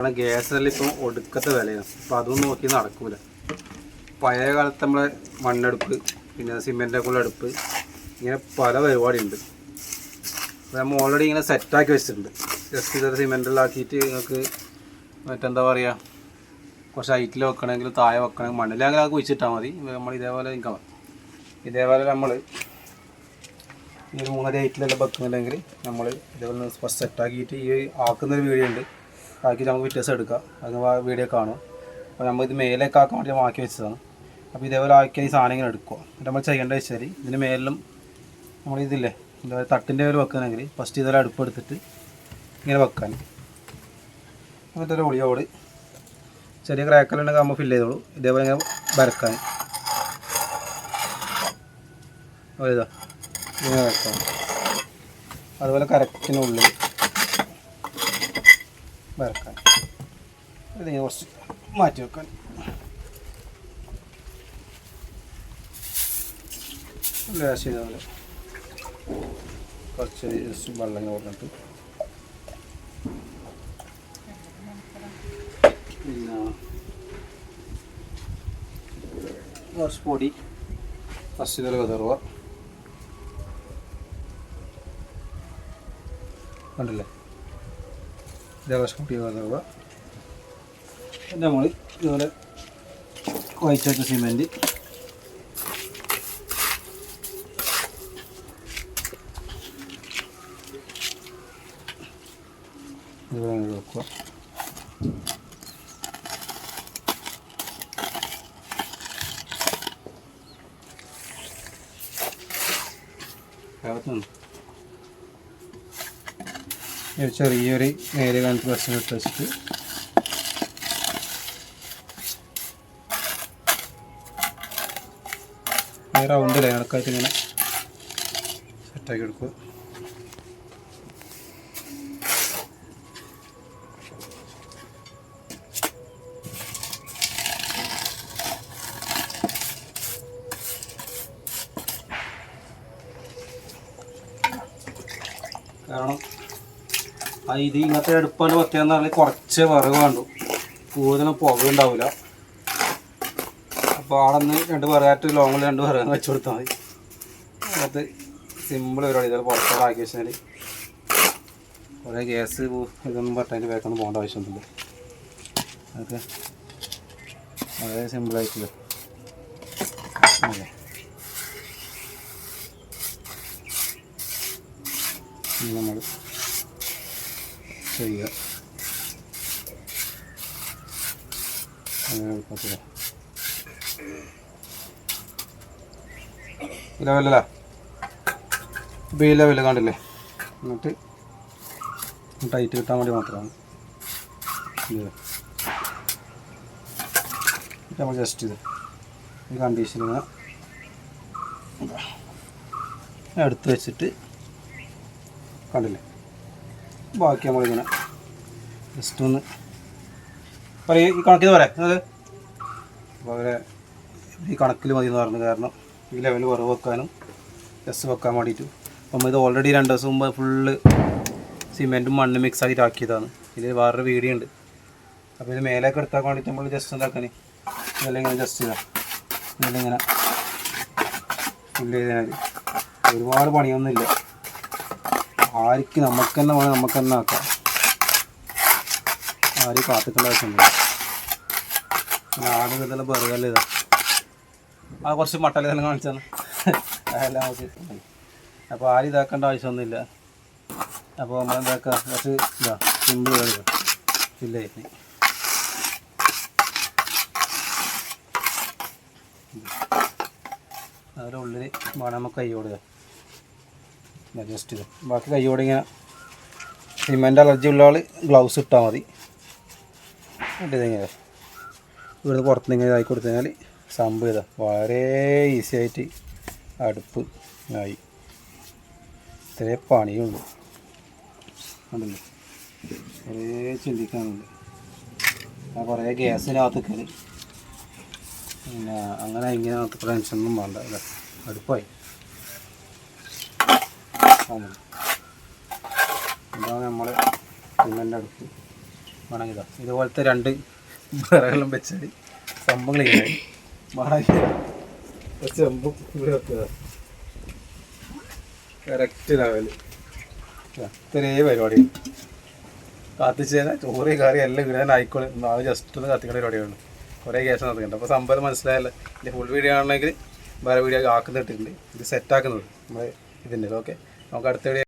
കാരണം ഗ്യാസിൽ ഇപ്പം ഒടുക്കത്തെ വിലയാണ്. അപ്പം അതൊന്നും നോക്കി നടക്കൂല. പഴയ കാലത്ത് നമ്മളെ മണ്ണെടുപ്പ്, പിന്നെ സിമെൻറ്റൊക്കെയുള്ള അടുപ്പ്, ഇങ്ങനെ പല പരിപാടിയുണ്ട്. അപ്പോൾ നമ്മൾ ഓൾറെഡി ഇങ്ങനെ സെറ്റാക്കി വെച്ചിട്ടുണ്ട്. ജസ്റ്റ് ഇതൊരു സിമെൻറ്റെല്ലാം ആക്കിയിട്ട് നിങ്ങൾക്ക് മറ്റെന്താ പറയുക, കുറച്ച് ഹൈറ്റിൽ വെക്കണമെങ്കിൽ താഴെ വെക്കണമെങ്കിൽ മണ്ണിൽ അങ്ങനെ അത് കുഴിച്ചിട്ടാൽ മതി. നമ്മൾ ഇതേപോലെ നിൽക്കണം. ഇതേപോലെ നമ്മൾ ഈ ഒരു 3.5 ഹൈറ്റിലെല്ലാം വെക്കുന്നില്ലെങ്കിൽ നമ്മൾ ഇതേപോലെ ഫസ്റ്റ് സെറ്റാക്കിയിട്ട് ഈ ആക്കുന്നൊരു വീഡിയോ ഉണ്ട്, ആക്കിയിട്ട് നമുക്ക് വ്യത്യാസം എടുക്കാം. അത് വീഡിയോ കാണും. അപ്പോൾ നമ്മളിത് മേലേക്ക് ആക്കാൻ വേണ്ടി ആക്കി വെച്ചതാണ്. അപ്പോൾ ഇതേപോലെ ആക്കിയ ഈ സാധനം ഇങ്ങനെ എടുക്കുക. എന്നിട്ട് നമ്മൾ ചെയ്യേണ്ടത് വെച്ചാൽ ഇതിന് മേലിലും നമ്മളിതില്ലേ ഇതേപോലെ തട്ടിൻ്റെ മേലെ വെക്കുകയാണെങ്കിൽ ഫസ്റ്റ് ഇതേപോലെ അടുപ്പ് എടുത്തിട്ട് ഇങ്ങനെ വെക്കാൻ, എന്നിട്ട് ഒരു ഒളിയോട് ചെറിയ ക്രാക്കലുണ്ടെങ്കിൽ നമ്മൾ ഫില്ല് ചെയ്തോളൂ. ഇതേപോലെ ഇങ്ങനെ വരക്കാൻ ഇതാ ഇങ്ങനെ വരക്കാം. അതുപോലെ കറക്റ്റിനുള്ളിൽ വരക്കാൻ, ഇതിങ്ങനെ കുറച്ച് മാറ്റി വെക്കാൻ. ലേശം ഇതേപോലെ കുറച്ച് വെള്ളം കൊടുത്തിട്ട് പിന്നെ കുറച്ച് പൊടി ഫസ്റ്റ് ഇതേപോലെ വിതറുക. കണ്ടില്ലേ, ഇതേപോലെ പൊടി വിതറുക. പിന്നെ നമ്മൾ ഇതുപോലെ കുഴച്ച് വെച്ച സിമെൻറ്റ് ഇതുപോലെ വെക്കുക. ചെറിയൊരു നേരെ കാണിച്ച് പ്രശ്നം ഇട്ട് വെച്ചിട്ട് റൗണ്ടിൽ കണക്കായിട്ട് ഇങ്ങനെ സെറ്റാക്കി എടുക്കുക. കാരണം ഇത് ഇങ്ങനത്തെ അടുപ്പാണ് വെക്കുകയെന്ന് പറഞ്ഞാൽ കുറച്ച് വിറക് വേണ്ടു, കൂടുതലും പുക ഉണ്ടാവില്ല. അപ്പോൾ അവിടെ നിന്ന് 2 വിറകായിട്ട് ലോങ്ങിൽ 2 വിറക് വെച്ച് കൊടുത്താൽ മതി. അത് സിമ്പിൾ പരിപാടി. ഇതൊക്കെ പുറത്തോടെ ആക്കി വെച്ചാൽ കുറേ ഗ്യാസ് ഇതൊന്നും പറ്റാൻ വേക്കൊന്നും പോകേണ്ട ആവശ്യമൊന്നുമില്ല. അതൊക്കെ വളരെ സിമ്പിളായിട്ടില്ല. അതെ, നമ്മൾ ചെയ്യുക. ലെവലല്ല ഇപ്പോൾ ഈ ലെവല് കണ്ടില്ലേ, എന്നിട്ട് ടൈറ്റ് കിട്ടാൻ വേണ്ടി മാത്രമാണ് നമ്മൾ ജസ്റ്റ് ഇത് ഈ കണ്ടീഷനിൽ എടുത്ത് വെച്ചിട്ട് കണ്ടില്ലേ, ബാക്കി നമ്മളിങ്ങനെ ജസ്റ്റ് ഒന്ന് പറയും ഈ കണക്കിൽ പറയാം. അത് അപ്പോൾ അവരെ ഈ കണക്കിൽ മതി എന്ന് പറഞ്ഞു. കാരണം ഈ ലെവൽ കുറവ് വെക്കാനും ജസ്റ്റ് വെക്കാൻ വേണ്ടിയിട്ട്. അപ്പം ഇത് ഓൾറെഡി 2 ദിവസം മുമ്പ് ഫുള്ള് സിമെൻറ്റും മണ്ണും മിക്സ് ആക്കിയിട്ട് ആക്കിയതാണ്. ഇതിൽ വേറൊരു വീഡിയോ ഉണ്ട്. അപ്പോൾ ഇത് മേലേക്ക് എടുത്താൽ വേണ്ടിയിട്ട് നമ്മൾ ജസ്റ്റ് എന്താക്കാൻ ഇതെല്ലാം ഇങ്ങനെ ജസ്റ്റ് ചെയ്താൽ ഇതിലിങ്ങനെ ഫില്ല് ചെയ്തതിനാൽ ഒരുപാട് പണിയൊന്നുമില്ല. ആർക്ക് നമുക്ക് തന്നെ വേണം, നമുക്ക് തന്നെ ആക്കാം. ആരും കാത്തിക്കേണ്ട ആവശ്യമില്ല. പിന്നെ ആദ്യം ഇതെല്ലാം ബർഗറിൽ ഇതാ ആ കുറച്ച് മട്ടൽ ഇതെല്ലാം കാണിച്ചാണ് അതെല്ലാം നമുക്ക്. അപ്പോൾ ആരും ഇതാക്കേണ്ട ആവശ്യമൊന്നുമില്ല. അപ്പോൾ നമ്മൾ എന്താക്കുക, കുറച്ച് ഇതാ സിമ്പിൾ കളിക്കുക ഫില്ല് ചെയ്ത് അതിൻ്റെ ഉള്ളിൽ വേണം നമുക്ക് കൈയോടുക ജസ്റ്റ് ഇത്. ബാക്കി കൈയോടെ ഇങ്ങനെ സിമെൻ്റ് അലർജി ഉള്ള ആൾ ഗ്ലൗസ് ഇട്ടാൽ മതി. ഇങ്ങനെ ഇവിടുന്ന് പുറത്തുനിന്ന് ഇങ്ങനെ ഇതാക്കി കൊടുത്തു കഴിഞ്ഞാൽ സംഭവം ഇതാ വളരെ ഈസി ആയിട്ട് അടുപ്പ് ആയി. ഇത്രേ പണിയുള്ളൂ. ഉണ്ടല്ലോ, കുറേ ചിന്തിക്കാനുണ്ട്. കുറേ ഗ്യാസിനകത്ത് കയറി പിന്നെ അങ്ങനെ ഇങ്ങനെ ടെൻഷനൊന്നും വേണ്ട. അല്ലേ, അടുപ്പായി. ഇതാണ് നമ്മൾ സിമെൻ്റ് അടുപ്പ്. വേണമെങ്കിൽ ഇതുപോലത്തെ 2 വിറകെല്ലാം വെച്ചാൽ സംഭവം ക്ലീനായി. വേണമെങ്കിൽ ചെമ്പും ഇവിടെ വെക്കുക. Correct level. ഇത്രയേ പരിപാടി കത്തിച്ച് കഴിഞ്ഞാൽ ചോറ് കറി എല്ലാം ഇടാൻ ആയിക്കോളെ. നാളെ ജസ്റ്റ് ഒന്ന് കത്തിക്കേണ്ട പരിപാടിയാണ്. കുറേ കേസ് നടക്കുന്നുണ്ട്. അപ്പോൾ സംഭവം മനസ്സിലായല്ലോ. ഇതിൻ്റെ ഫുൾ വീഡിയോ ആണെങ്കിൽ വേറെ വീഡിയോ ആക്കുന്നിട്ടുണ്ട്. ഇത് സെറ്റാക്കുന്നത് നമ്മൾ ഇതിൻ്റെ. ഓക്കെ, നമുക്ക് അടുത്ത വീഡിയോ